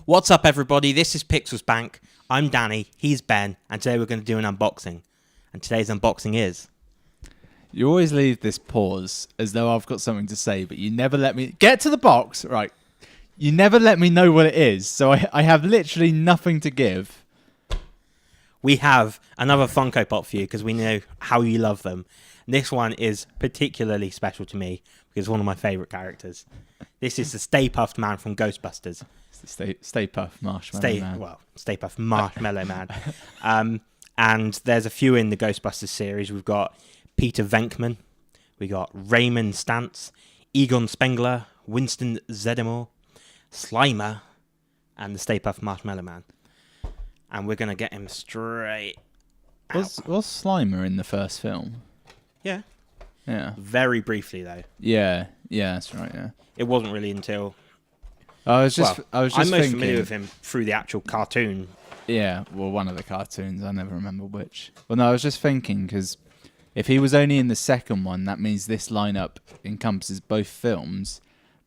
What's up, everybody? This is Pixel Spank. I'm Danny, he's Ben, and today we're going to do an unboxing. And today's unboxing is... You always leave this pause as though I've got something to say, but you never let me... Get to the box! Right. You never let me know what it is, so I have literally nothing to give. We have another Funko Pop for you because we know how you love them. And this one is particularly special to me because it's one of my favourite characters. This is the Stay Puft Man from Ghostbusters. It's the Stay Puft Marshmallow Man. Stay Puft Marshmallow Man. And there's a few in the Ghostbusters series. We've got Peter Venkman. We got Raymond Stantz, Egon Spengler, Winston Zeddemore, Slimer, and the Stay Puft Marshmallow Man. And we're going to get him straight out. Was Slimer in the first film? Yeah. Yeah. Very briefly, though. Yeah, that's right, yeah. It wasn't really until... I'm most thinking, familiar with him through the actual cartoon. Yeah, well, one of the cartoons. I never remember which. Well, no, I was just thinking, because if he was only in the second one, that means this lineup encompasses both films,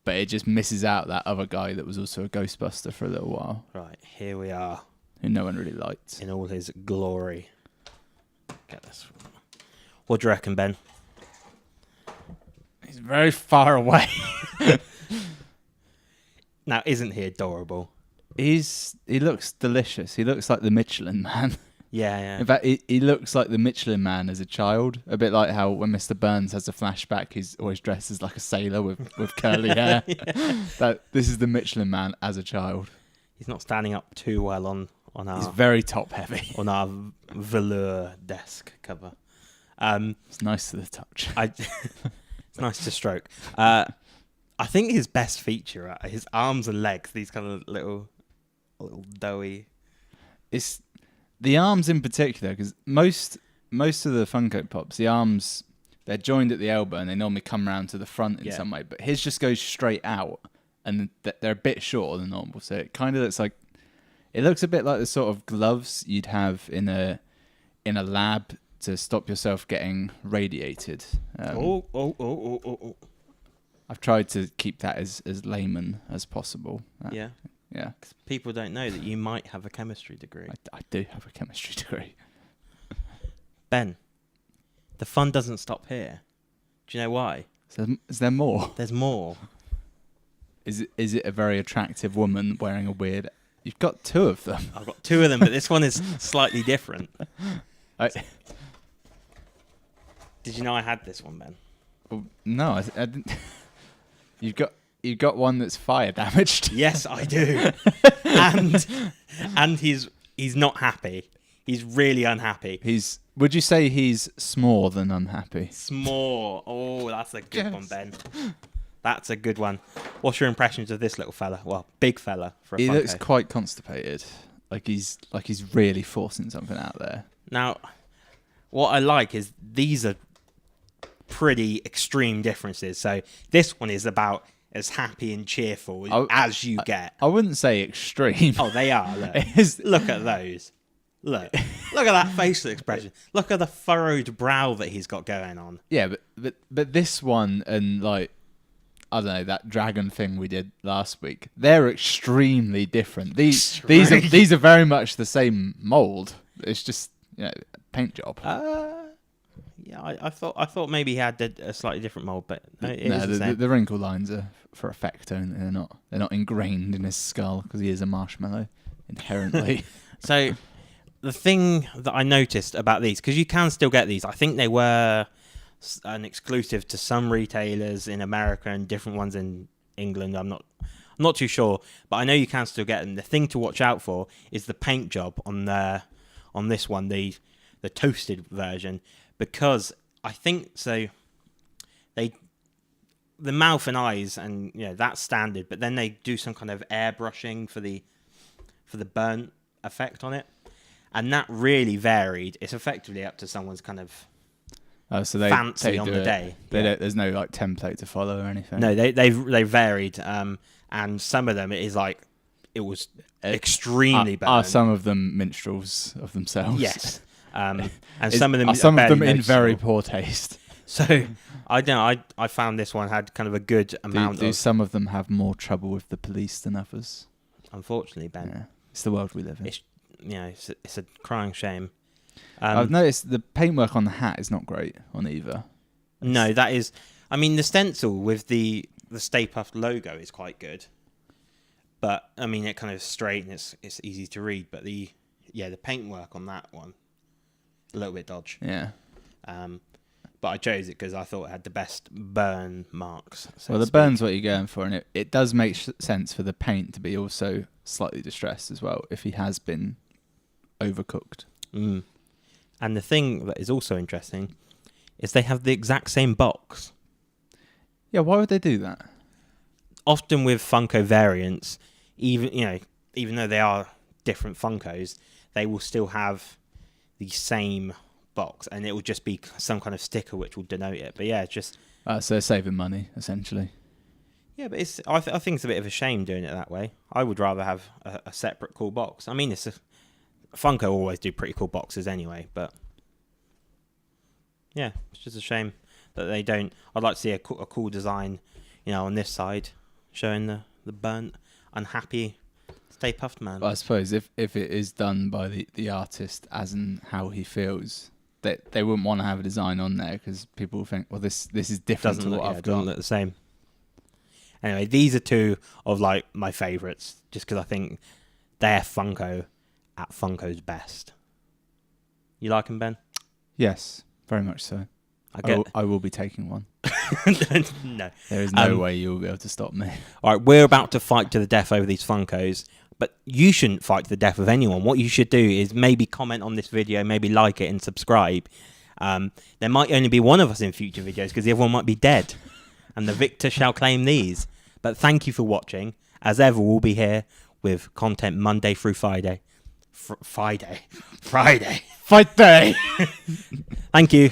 but it just misses out that other guy that was also a Ghostbuster for a little while. Right, here we are. Who no one really liked. In all his glory. Get this. What do you reckon, Ben? He's very far away. Now, isn't he adorable? He looks delicious. He looks like the Michelin Man. Yeah. In fact, he looks like the Michelin Man as a child. A bit like how when Mr. Burns has a flashback, he's always dressed as like a sailor with curly hair. This is the Michelin Man as a child. He's not standing up too well on our... He's very top heavy. On our velour desk cover. It's nice to the touch. It's nice to stroke. I think his best feature are his arms and legs. These kind of little doughy. It's the arms in particular, because most of the Funko Pops, the arms, they're joined at the elbow and they normally come around to the front in some way. But his just goes straight out, and they're a bit shorter than normal. So it kind of looks like, it looks a bit like the sort of gloves you'd have in a lab to stop yourself getting radiated. I've tried to keep that as layman as possible. Yeah. Yeah. People don't know that you might have a chemistry degree. I do have a chemistry degree. Ben, the fun doesn't stop here. Do you know why? Is there more? There's more. Is it a very attractive woman wearing a weird... You've got two of them. I've got two of them, but this one is slightly different. Did you know I had this one, Ben? Well, no, I didn't... You've got one that's fire damaged. Yes, I do. and he's not happy. He's really unhappy. Would you say he's small than unhappy? Small. Oh, that's a good one, Ben. That's a good one. What's your impressions of this little fella? Well, big fella for a Funko. He looks quite constipated. Like he's really forcing something out there. Now, what I like is these are pretty extreme differences. So this one is about as happy and cheerful as you get. I wouldn't say extreme. Oh, they are. Look, look at those. Look at that facial expression. Look at the furrowed brow that he's got going on. Yeah, but this one and like, I don't know, that dragon thing we did last week, they're extremely different. These are very much the same mold. It's just, paint job. Yeah, I thought maybe he had a slightly different mold, but no, it is the same. The wrinkle lines are for effect only. They're not ingrained in his skull because he is a marshmallow inherently. So the thing that I noticed about these, because you can still get these, I think they were an exclusive to some retailers in America and different ones in England. I'm not too sure, but I know you can still get them. The thing to watch out for is the paint job on this one, the toasted version. Because I think so, the mouth and eyes and that's standard, but then they do some kind of airbrushing for the burnt effect on it, and that really varied. It's effectively up to someone's kind of fancy on the day. There's no like template to follow or anything. No, they varied, and some of them it was extremely bad. Are some of them minstrels of themselves? Yes. And some of them in very poor taste. So I don't know. I found this one had kind of a good amount. Do some of them have more trouble with the police than others? unfortunately, Ben. Yeah. It's the world we live in. It's a crying shame. I've noticed the paintwork on the hat is not great on either. No, that is. I mean, the stencil with the Stay Puft logo is quite good, but I mean, it kind of straight and it's easy to read. But the paintwork on that one, a little bit dodge. Yeah. But I chose it because I thought it had the best burn marks. Well, the burn's what you're going for, and it does make sense for the paint to be also slightly distressed as well if he has been overcooked. Mm. And the thing that is also interesting is they have the exact same box. Yeah, why would they do that? Often with Funko variants, even though they are different Funkos, they will still have the same box, and it will just be some kind of sticker which will denote it. But yeah, it's just so they're saving money essentially. Yeah, but I think it's a bit of a shame doing it that way. I would rather have a separate cool box. I mean, Funko always do pretty cool boxes anyway, but yeah, it's just a shame that they don't. I'd like to see a cool design, on this side, showing the burnt, unhappy Stay Puft Man. But I suppose if it is done by the artist as in how he feels, they wouldn't want to have a design on there because people will think, well, this is different to what I've got. Doesn't look the same. Anyway, these are two of my favourites, just because I think they're Funko at Funko's best. You like them, Ben? Yes, very much so. I will be taking one. No. There is no way you will be able to stop me. All right, we're about to fight to the death over these Funkos, but you shouldn't fight to the death with anyone. What you should do is maybe comment on this video, maybe like it and subscribe. There might only be one of us in future videos because the other one might be dead, and the victor shall claim these. But thank you for watching. As ever, we'll be here with content Monday through Friday. Friday. Fight day. Thank you.